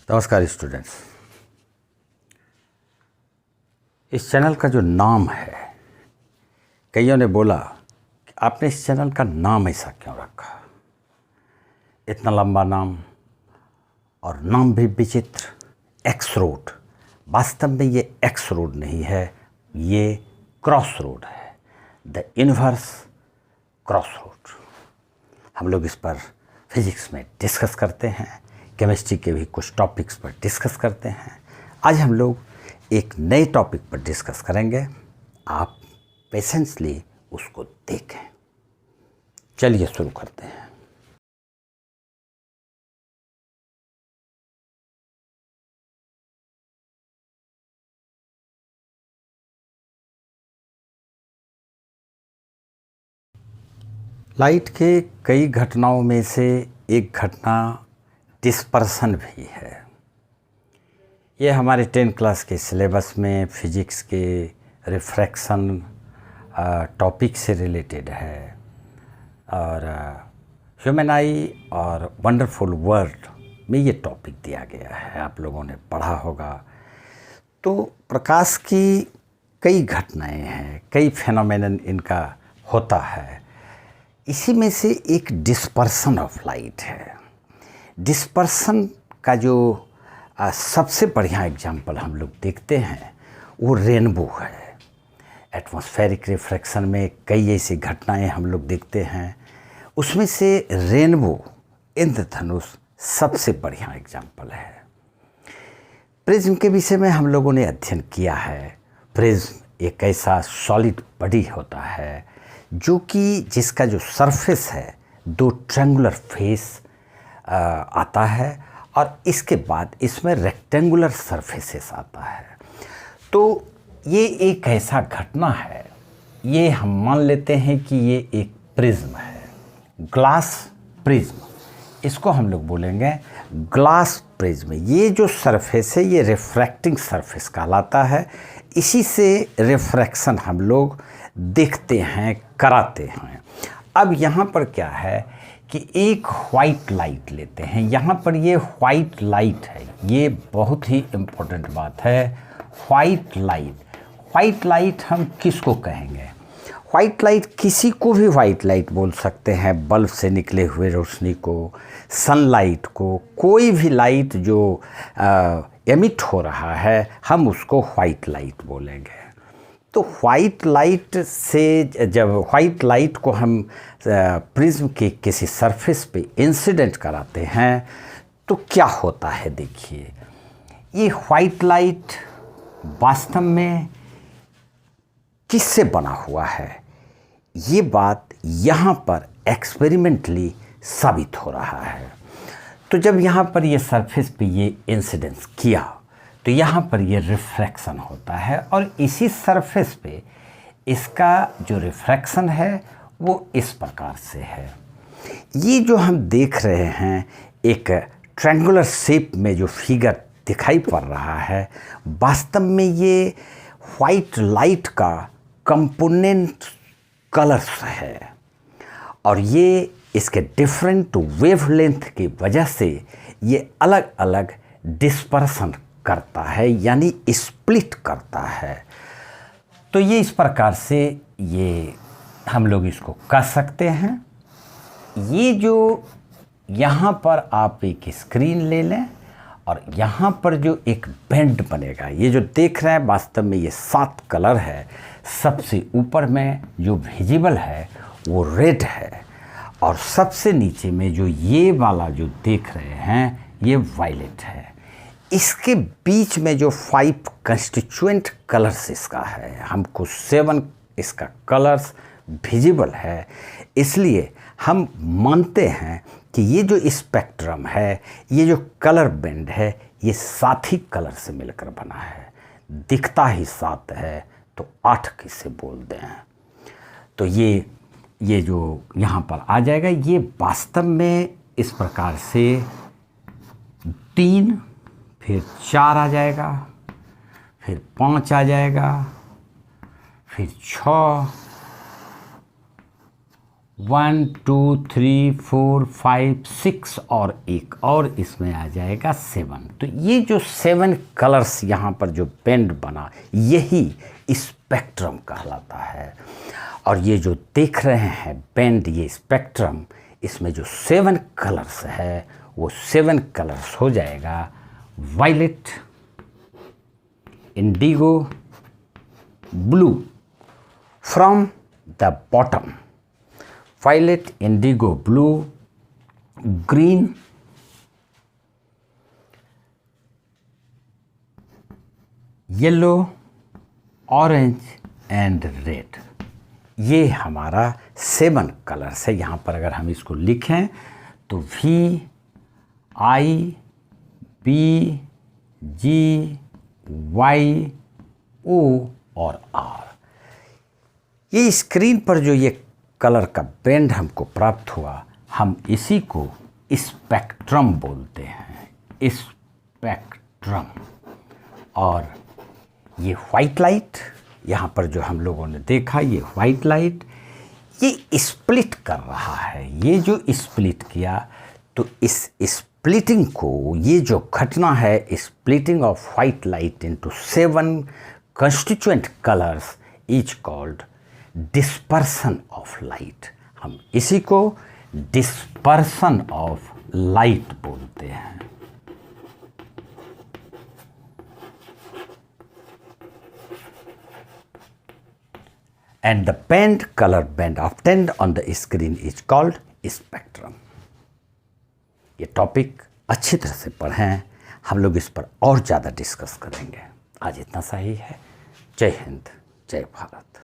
नमस्कार स्टूडेंट्स। इस चैनल का जो नाम है, कईयों ने बोला कि आपने इस चैनल का नाम ऐसा क्यों रखा, इतना लंबा नाम और नाम भी विचित्र, एक्स रोड। वास्तव में ये एक्स रोड नहीं है, ये क्रॉस रोड है, द यूनिवर्स क्रॉस रोड। हम लोग इस पर फिजिक्स में डिस्कस करते हैं, केमिस्ट्री के भी कुछ टॉपिक्स पर डिस्कस करते हैं। आज हम लोग एक नए टॉपिक पर डिस्कस करेंगे, आप पेशेंसली उसको देखें। चलिए शुरू करते हैं। लाइट के कई घटनाओं में से एक घटना डिस्पर्सन भी है। ये हमारे 10 क्लास के सिलेबस में फिजिक्स के रिफ्रैक्शन टॉपिक से रिलेटेड है और ह्यूमन आई और वंडरफुल वर्ल्ड में ये टॉपिक दिया गया है, आप लोगों ने पढ़ा होगा। तो प्रकाश की कई घटनाएं हैं, कई फेनोमेनन इनका होता है। इसी में से एक डिस्पर्सन ऑफ लाइट है। डिस्पर्सन का जो सबसे बढ़िया एग्जाम्पल हम लोग देखते हैं वो रेनबो है। एटमॉस्फेरिक रिफ्रैक्शन में कई ऐसी घटनाएं हम लोग देखते हैं, उसमें से रेनबो, इंद्रधनुष सबसे बढ़िया एग्जाम्पल है। प्रिज्म के विषय में हम लोगों ने अध्ययन किया है। प्रिज्म एक ऐसा सॉलिड बॉडी होता है जो कि जिसका जो सरफेस है दो ट्रायंगुलर फेस आता है और इसके बाद इसमें रेक्टेंगुलर सरफेसेस आता है। तो ये एक ऐसा घटना है, ये हम मान लेते हैं कि ये एक प्रिज्म है, ग्लास प्रिज्म, इसको हम लोग बोलेंगे ग्लास प्रिज्म। ये जो सरफेस है ये रिफ्रैक्टिंग सरफेस कहलाता है। इसी से रिफ्रैक्शन हम लोग देखते हैं, कराते हैं। अब यहाँ पर क्या है कि एक वाइट लाइट लेते हैं, यहाँ पर ये वाइट लाइट है, ये बहुत ही इम्पोर्टेंट बात है। वाइट लाइट हम किसको कहेंगे? वाइट लाइट किसी को भी वाइट लाइट बोल सकते हैं, बल्ब से निकले हुए रोशनी को, सनलाइट को, कोई भी लाइट जो एमिट हो रहा है हम उसको वाइट लाइट बोलेंगे। तो वाइट लाइट से जब वाइट लाइट को हम प्रिज्म के किसी सरफेस पे इंसिडेंट कराते हैं तो क्या होता है, देखिए। ये वाइट लाइट वास्तव में किससे बना हुआ है, ये बात यहाँ पर एक्सपेरिमेंटली साबित हो रहा है। तो जब यहाँ पर ये सरफेस पे ये इंसिडेंस किया तो यहाँ पर ये रिफ्रैक्शन होता है और इसी सरफेस पे इसका जो रिफ्रैक्शन है वो इस प्रकार से है। ये जो हम देख रहे हैं एक ट्रायंगुलर शेप में जो फिगर दिखाई पड़ रहा है, वास्तव में ये वाइट लाइट का कंपोनेंट कलर्स है और ये इसके डिफरेंट वेवलेंथ की वजह से ये अलग अलग डिस्पर्सन करता है, यानी स्प्लिट करता है। तो ये इस प्रकार से ये हम लोग इसको कह सकते हैं। ये जो यहाँ पर आप एक स्क्रीन ले लें और यहाँ पर जो एक बैंड बनेगा, ये जो देख रहे हैं वास्तव में ये 7 कलर है। सबसे ऊपर में जो विजिबल है वो रेड है और सबसे नीचे में जो ये वाला जो देख रहे हैं ये वायलेट है। इसके बीच में जो 5 कंस्टिट्यूएंट कलर्स इसका है, हमको 7 इसका कलर्स विजिबल है, इसलिए हम मानते हैं कि ये जो स्पेक्ट्रम है, ये जो कलर बैंड है, ये 7 ही कलर से मिलकर बना है। दिखता ही 7 है तो 8 किसे बोल दें। तो ये जो यहाँ पर आ जाएगा, ये वास्तव में इस प्रकार से 3, फिर 4 आ जाएगा, फिर 5 आ जाएगा, फिर 6 1 2 3 4 5 6 और एक और इसमें आ जाएगा 7। तो ये जो 7 कलर्स यहाँ पर जो बैंड बना यही स्पेक्ट्रम कहलाता है। और ये जो देख रहे हैं बैंड, ये स्पेक्ट्रम, इसमें जो 7 कलर्स है वो 7 कलर्स हो जाएगा violet, indigo, blue from the bottom, violet, indigo, blue, green, yellow, orange and red. ये हमारा 7 कलर्स है। यहाँ पर अगर हम इसको लिखें तो V I B G Y O और R। ये स्क्रीन पर जो ये कलर का बैंड हमको प्राप्त हुआ, हम इसी को स्पेक्ट्रम बोलते हैं, स्पेक्ट्रम। और ये वाइट लाइट, यहाँ पर जो हम लोगों ने देखा, ये वाइट लाइट ये स्प्लिट कर रहा है। ये जो स्प्लिट किया, तो इस स्प्लिटिंग को, ये जो घटना है, splitting of white light into 7 constituent colours is called dispersion of light. हम इसी को डिस्पर्सन ऑफ लाइट बोलते हैं। And the band, color band obtained on the screen is called spectrum। ये टॉपिक अच्छी तरह से पढ़ें, हम लोग इस पर और ज़्यादा डिस्कस करेंगे। आज इतना सा ही है। जय हिंद, जय भारत।